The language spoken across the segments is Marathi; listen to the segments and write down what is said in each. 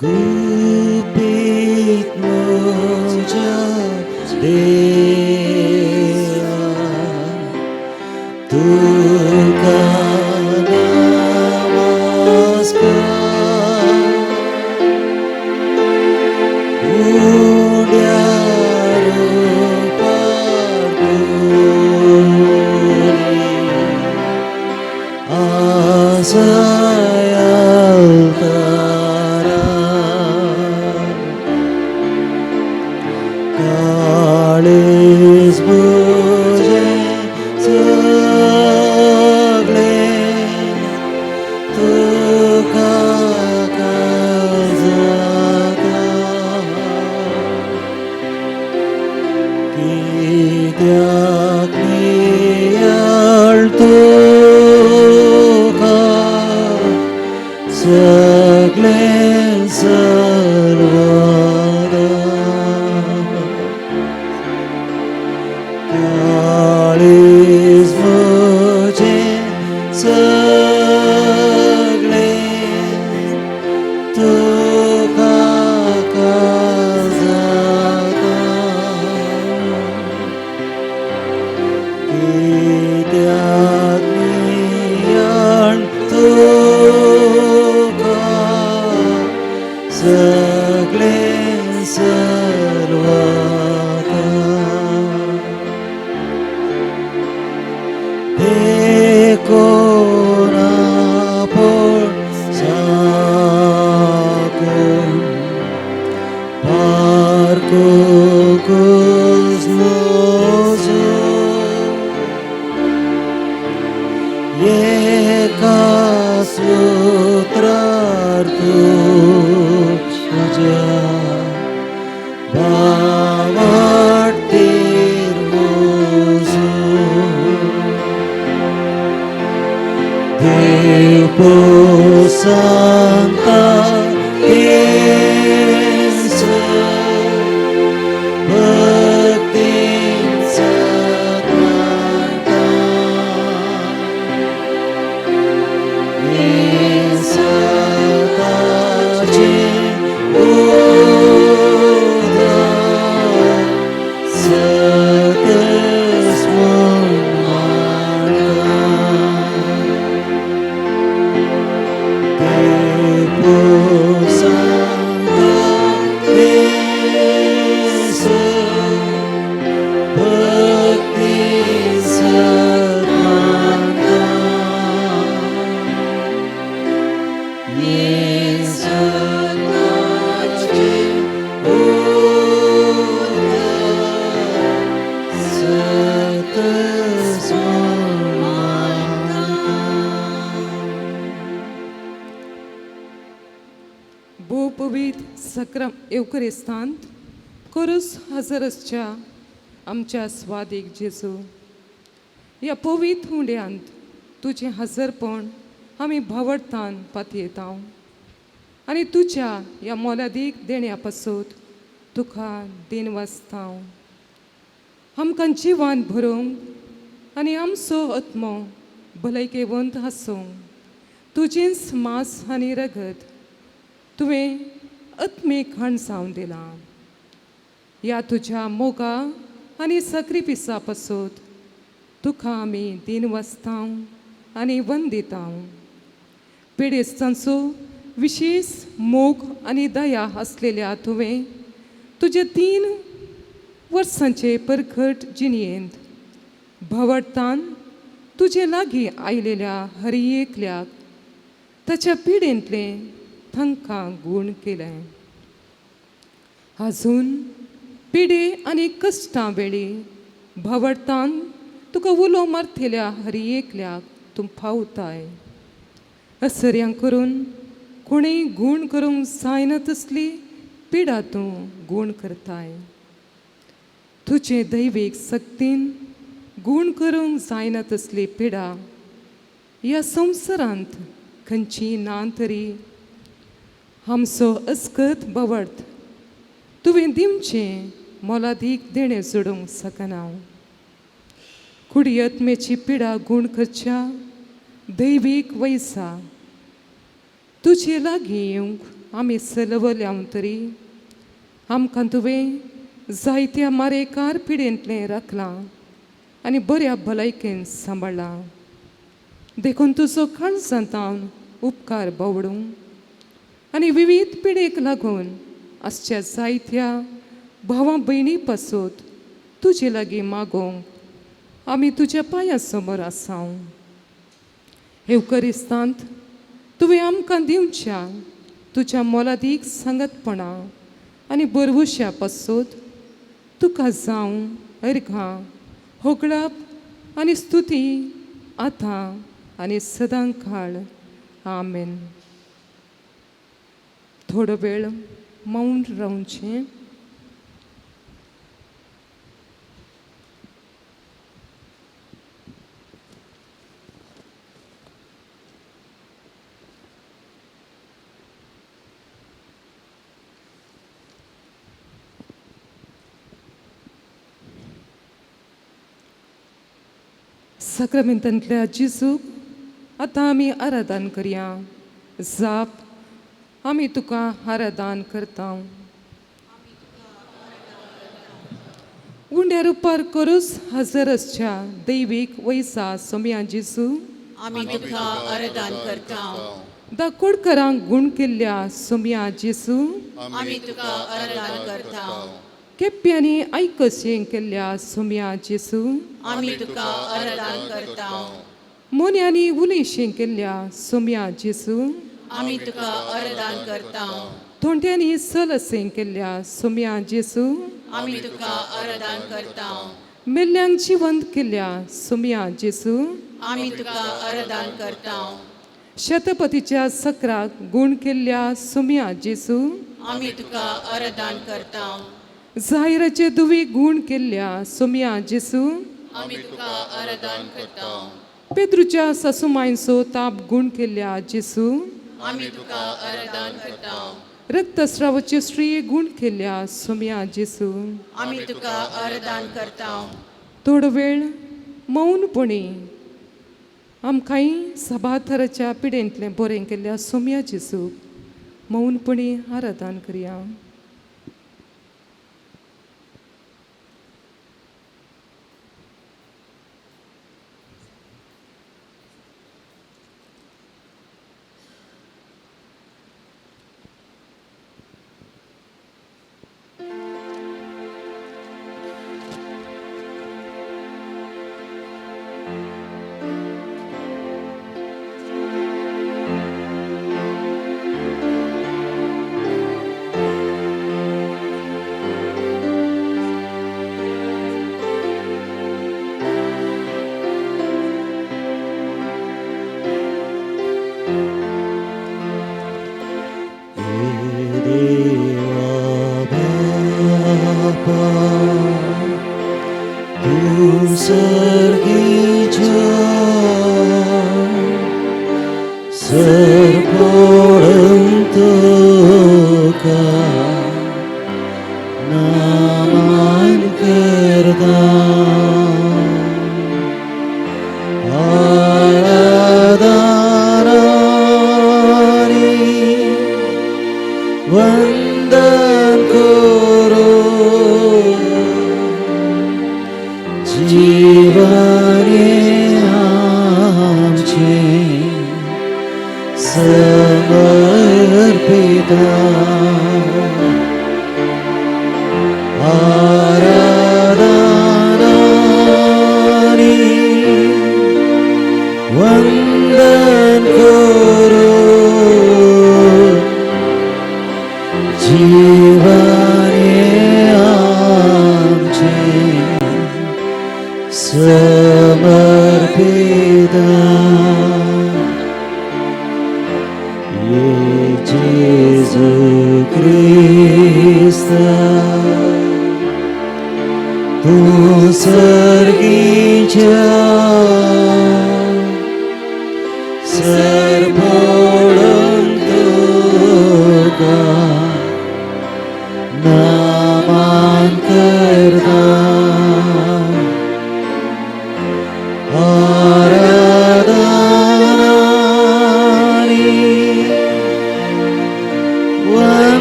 गुपित म्हज्या देवा तुका नमस्कार उड्या रूपार तुरी आसायालतारा काळीज बुजे सगळे तुका काळजाता कित्याक नियाळ तुका सगळे सर्वदा काळीज म्हजे सगळे तुका काळजाता कित्याक नियाळ तुका सगळे सर्वदा देखून आपण साकून पारकूंच नजो एका सूत्रार तुझ्या भावार्थीर देव सांता येसू भक्तीन सदांता येसताचे उदार सतस भोवपवीत सक्राम एवकरिस्तांत कोरुस हजरसच्या आमच्या स्वादीक जेजू ह्या पवित हुंड्यांत तुजें हजरपण आमी भावडतान पातयेता आनी तुज्या ह्या मोलादीक देण्या पासून तुका दिनवासता आमकां जिवान भरूंक आनी आमचो आत्मो भलायकेवंत आसूंक तुजेंच मांस आनी रगत तुवें आत्मीक हणसावन दिलां ह्या तुज्या मोगा आनी सक्रिपिसा पासून तुका आमी दिनवासता आनी वंदिता पिडेस्तांचो विशेष मोग आनी दया आसलेल्या तुवें तुज्या 3 वर्सांचे परखट जिणयेंत भवडतान तुजे लागीं आयलेल्या हर एकल्याक ताच्या पिडेंतले तांकां गूण केलें आजून पिडे आनी कश्टां वेळी भवडतान तुका उलो मारतल्या हर एकल्याक तूं पावताय असर्यां करून कोणेय गूण करूंक जायना तसली पिडा तूं गूण करताय तुजे दैवीक सक्तीन गूण करूंक जायना तसली पिडा ह्या संवसारांत खंयची ना तरी आमचो अस्कत बवड तुवें दिवचें मोलादीक देणें जोडूंक शकना कुडियत्मेची पिडा गूण करच्या दैवीक वैसा तुजे लागीं येवंक आमी चलवल्यां तरी आमकां तुवें जायत्या मारेकार पिडेंतलें राखलां आनी बऱ्या भलायकेन सांबाळ्ळां. देखून तुजो काळजांतावन उपकार भोवडूं आनी विविध पिडेक लागून आसच्या जायत्या भावां भयणी पासून तुजे लागीं मागोवंक आमी तुज्या पांयां समोर आसांव. एवकरिस्तांत तुवें आमकां दिवच्या तुज्या मोलादीक सांगतपणां आनी बरवुश्या पासून तुका जावं अर्घां होगळाप आनी स्तुती आतां आनी सदांकाळ. आमेन. थोडो वेळ मौन रावचें. साक्रामेंतांतल्या जेजूक आतां आमी आराधन करया. जाप आमी तुका आराधन करता. उंड्या रुपार करूस हजर आसच्या दैवीक वैसा सोम्या जेजू आमी तुका आराधन करता. दाकोडकारांक गूण केल्ल्या सोम्या जेजू आमी तुका आराधन करता. केप्यांनी आयकशें केल्ल्या सोम्या जेजू आमी तुका आराधन करता. मोन्यांनी उलयशें केल्ल्या सोम्या जेजू आमी तुका आराधन करता. थोंट्यांनी सलसें केल्ल्या सोम्या जेजू आमी तुका आराधन करता. मेल्ल्यांक जिवंत केल्ल्या सोम्या जेजू आमी तुका आराधन करता. शतपतीच्या सक्राक गूण केल्ल्या सोम्या जेजू आमी तुका आराधन करता. जायराचे दुवी गूण केल्ल्या सोम्या जेजू आमी तुका आराधन करता. पेद्रूच्या सासूमांयचो ताप गूण केल्ल्या जेजू आमी तुका आराधन करता. रक्तस्रावाचे श्री गूण केल्ल्या सोम्या जेजू आमी तुका आराधन करता. थोडो वेळ मौनपणी आमकांय सभाथराच्या पिडेंतलें बरें केल्ल्या सोम्या जेजूक मौनपणी आराधन करया.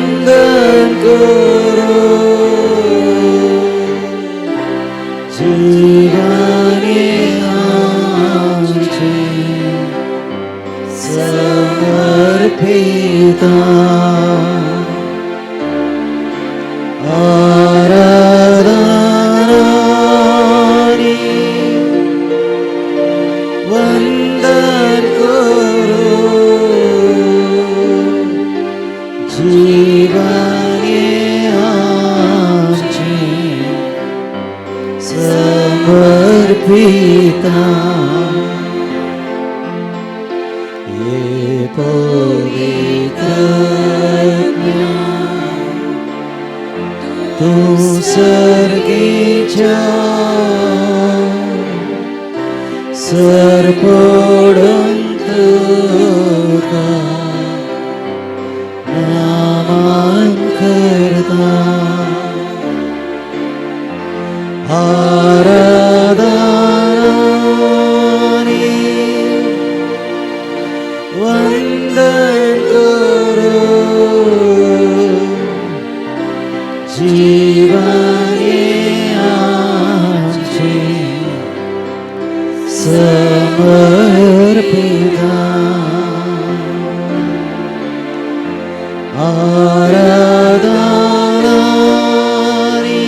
वंदन करो जीवाने आमचे समर्पिता आराधनानी वंदन करो जीवाने आमचे समर्पिता ये पवित्र तू सर्गीच्या सरपडंत का नामान करता आराधनानी वंदन करो जीवाने आमचे समर्पिता आराधनानी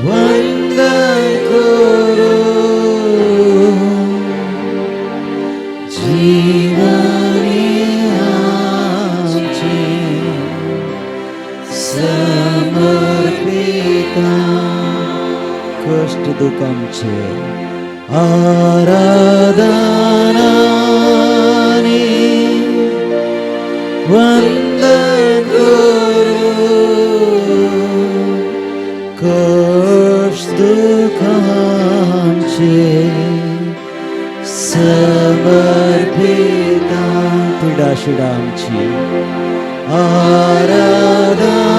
वंदन करो जीवाने आमचे समर्पिता कष्ट दुःख आमचे आराधनानी वंदन करो कष्ट दुःख आमचे समर्पिता पीडा शिडा आमची आराधनानी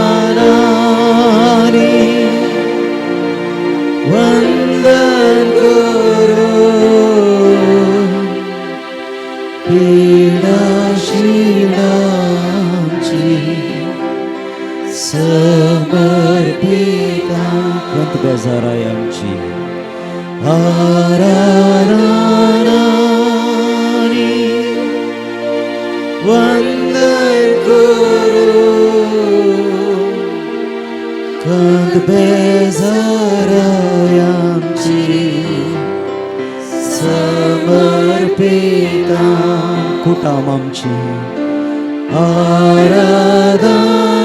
वंदन करो पीडा शिडा आमची समर्पिता कंत बेजाराय आमची आराधनानी वंदन करो कंत बेजाराय आमची समर्पिता कुटाम आमची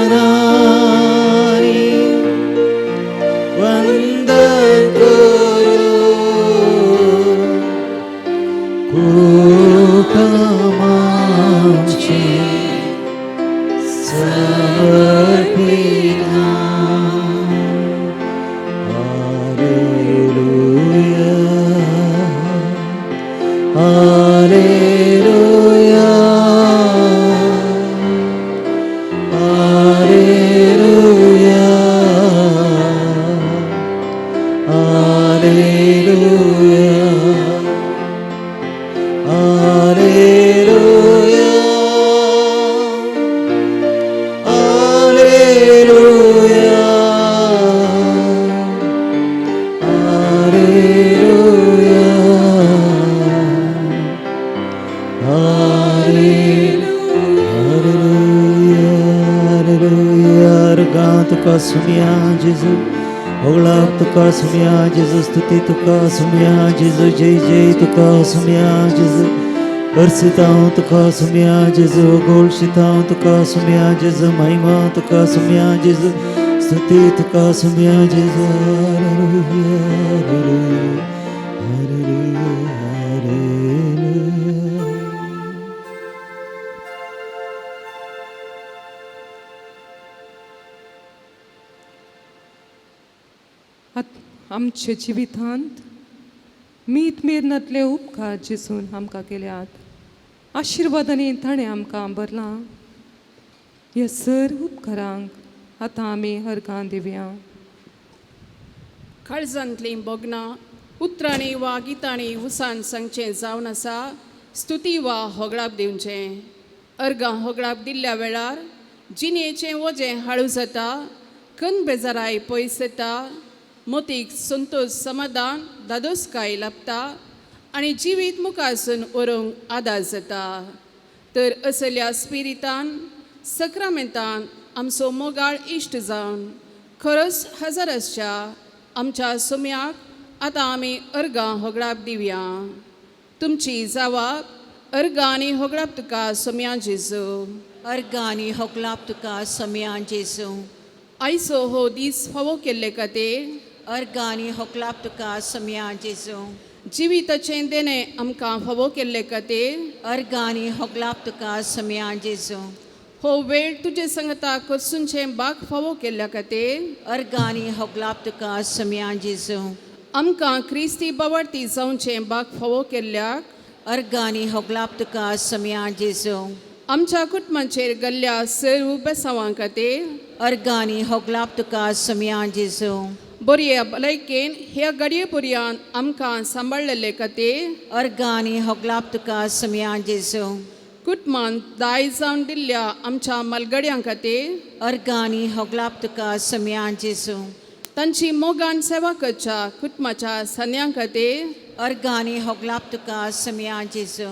आराधनानी वंदन करो कुटाम आमची समर्पिता Alleluia, Alleluia, Alleluia, Alleluia, Alleluia, तुका सुमिया जेजू ओगळा तुका सुमिया जेजू स्तुती तुका सुमिया जेजू जय जय तुका सुमिया जेजू अर्सिता तुका सुमिया जेजू गोळशिता तुका सुमिया जेजू महिमा तुका सुमिया जेजू स्तुती तुका सुमिया जेजू हालेलुया हालेलुया हालेलुया हालेलुया आमच्या जिवितांत मीत मेरनातले उपकार जेसून आमकां केल्यात आशिर्वादांनी ताणें आमकां भरलां ह्या सर्व उपकारांक आतां आमी अर्गां दिवया. काळजांतलीं बोगनां उतरांनी वा गितांनी उसान सांगचें जावन आसा स्तुती वा होगळाप दिवचें. अर्गां होगळाक दिल्ल्या वेळार जिणेचें वजें हळू जाता, कन बेजाराय पयस येता, मोतीक संतोश समाधान दादोसकाय लाभता आनी जिवीत मुखारसून व्हरूंक आदार जाता. तर असल्या स्पिरितान सक्रामेंतान आमचो मोगाळ इश्ट जावन खरोच हजाराच्या आमच्या सुम्याक आतां आमी अर्गां होगळाप दिवया. तुमची जावाप अर्गां आनी होगळाप तुका सुम्या जेजू. अर्गानी होगलाप तुका सम्या जेजू. आयचो हो दीस फावो केल्ले खातीर अर्गानी होगलाप तुका सम्या जेजू. जिविताचें देणें आमकां फावो केल्ले खातीर अर्गानी होगलाप तुका सम्या जेजू. हो वेळ तुजे संगता करसूनचें बाग फावो केल्ल्या खातीर अर्गानी होगलाप तुका सम्या जेजू. आमकां क्रिस्ती बावडती जावचें बाग फावो केल्ल्याक अर्गानी होगलाप तुका सम्या जेजू. आमच्या कुटुंबाचेर घाल्ल्या सर्व बेसांवां खातीर अर्गानी होगलाप तुका सम्या जेजू. बरे भलायकेन ह्या गाडये पर्यंत आमकां सांबाळलेले खातीर अर्गानी होगलाप तुका सम्या जेजू. कुटुंबांत दाय जावन दिल्ल्या आमच्या मलगड्यां खातीर अर्गानी होगलाप तुका सम्या जेजू. तांची मोगान सेवा करच्या कुटुंबाच्या सन्यां खातीर अर्गानी होगलाप तुका सम्या जेजू.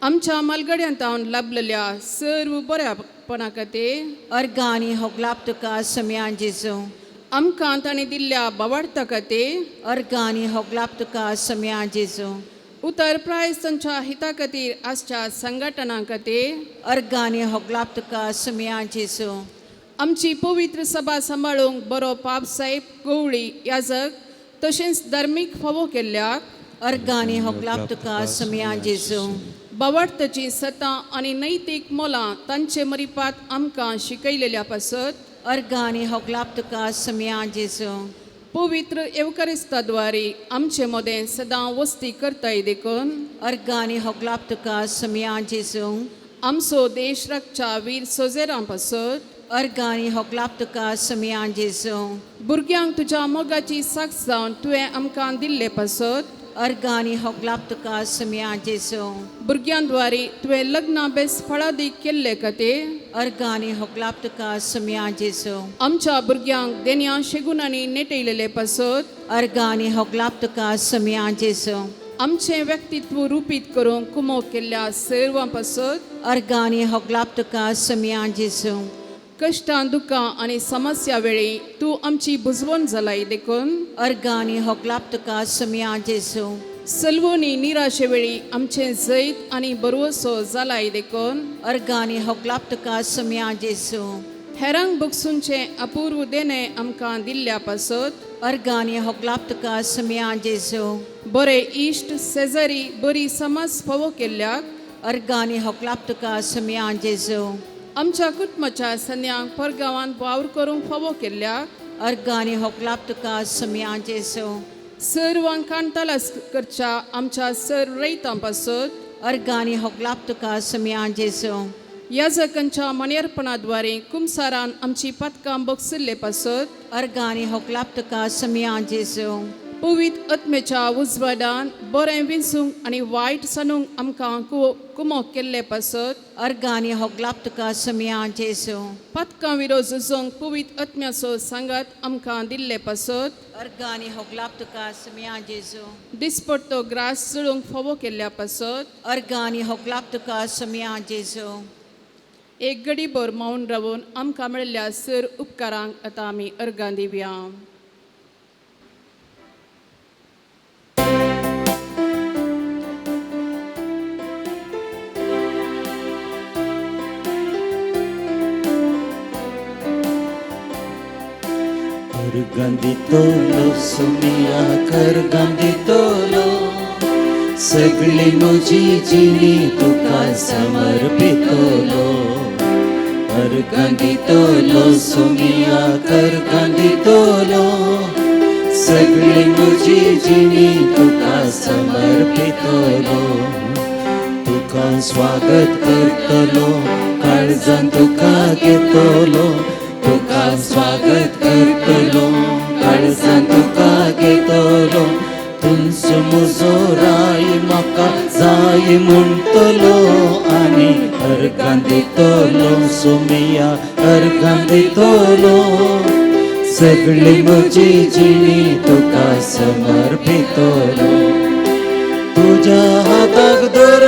आमच्या मलगड्यांतावन लाभलेल्या सर्व बऱ्यापणा खातीर अर्गानी होगलाप तुका सम्या जेजू. आमकां ताणें दिल्ल्या बावार्था खातीर अर्गानी होगलाप तुका सम्या जेजू. उतर प्रायस तांच्या हिता खातीर आसच्या संघटनां खातीर अर्गानी होगलाप तुका सम्या जेजू. आमची पवित्र सभा सांबाळूंक बरो पापसाहेब गवळी याजक तशेंच धार्मीक फावो केल्ल्याक अर्गानी होगलाप तुका सम्या जेजू. बावार्थाची सतां आनी नैतीक मोलां तांचे मरिपात आमकां शिकयलेल्या पासत अर्गानी होगलाप तुका सम्या जेजू. पवित्र एवकारिस्ताद्वारे आमचे मोदें सदां वस्ती करताय देखून अर्गानी होगलाप तुका सम्या जेजू. आमचो देश रक्षा वीर सोजेरां पासत अर्गानी होगलाप तुका सम्या जेजू. भुरग्यांक तुज्या मोगाची साक्ष जावन तुवें आमकां दिल्ले पासत अर्गानी होगलाप तुका सम्या जेजू. भुरग्यांद्वारे तुवें लग्नां बेस फळादीक केल्ले खातीर अर्गानी होगलाप तुका सम्या जेजू. आमच्या भुरग्यांक देन्या शेगुणांनी नेटयलेले पासत अर्गानी होगलाप तुका सम्या जेजू. आमचें व्यक्तित्व रुपीत करूंक कुमोग केल्ल्या सर्वां पासत अर्गानी होगलाप तुका सम्या जेजू. कश्टां दुखां आनी समस्या वेळी तूं आमची बुजवण जालाय देखून अर्गानी होगलाप तुका सम्या जेजू. सलवोनी निराशे वेळी आमचें जैत आनी बरवसो जालाय देखून अर्गानी होगलाप तुका सम्या जेजू. हेरांक बगसूनचें अपूर्व देणें आमकां दिल्ल्या पासत अर्गानी होगलाप तुका सम्या जेजू. बरे इश्ट शेजारी बरी समज फावो केल्ल्याक अर्गानी होगलाप तुका सम्या जेजू. आमच्या कुटुंबाच्या सन्यांक परगांवांत वावर करूंक फावो केल्ल्याक अर्गानी होगलाप तुका सम्या जेजू. सर्वांक कांतालास करच्या आमच्या सर्व रैतां पासत अर्गानी होगलाप तुका सम्या जेजू. याजकांच्या मनेरपणाद्वारे कुमसारान आमची पदकां बगसल्ले पासत अर्गानी होगलाप तुका सम्या जेजू. पवित्र आत्मेच्या उजवाडान बरें विंसूंक आनी वायट सानूंक आमकां कुमोग केल्ले पासत अर्गानी होगलाप तुका सम्या जेजू. पदकां विरोध झुजोंक पवित्र आत्म्याचो सांगात आमकां दिल्ले पासत अर्गानी होगलाप तुका सम्या जेजू. दिसपट्टो ग्रास चडूंक फावो केल्ल्या पासत अर्गानी होगलाप तुका सम्या जेजू. एक घडीभर मौन रावून आमकां मेळिल्ल्या सर उपकारांक आतां आमी अर्गां दिवया. करगंदितोलो सुमिया करगंदितोलो सगळी म्हजी जिणी तुका समर्पितोलो. करगंदितोलो सुमिया करगंदितोलो सगळी म्हजी जिणी तुका समर्पितोलो. तुका स्वागत करतलो काळजान तुका घेतलो. तुका स्वागत करतलो काळजान तुका घेतलो. तुमचो मुजोराई म्हाका जाय म्हणटलो आनी अर्गां दितलो सुमिया अर्गां दितलो सगळी म्हजी जिणी तुका समर्पितलो तुज्या हाताक धर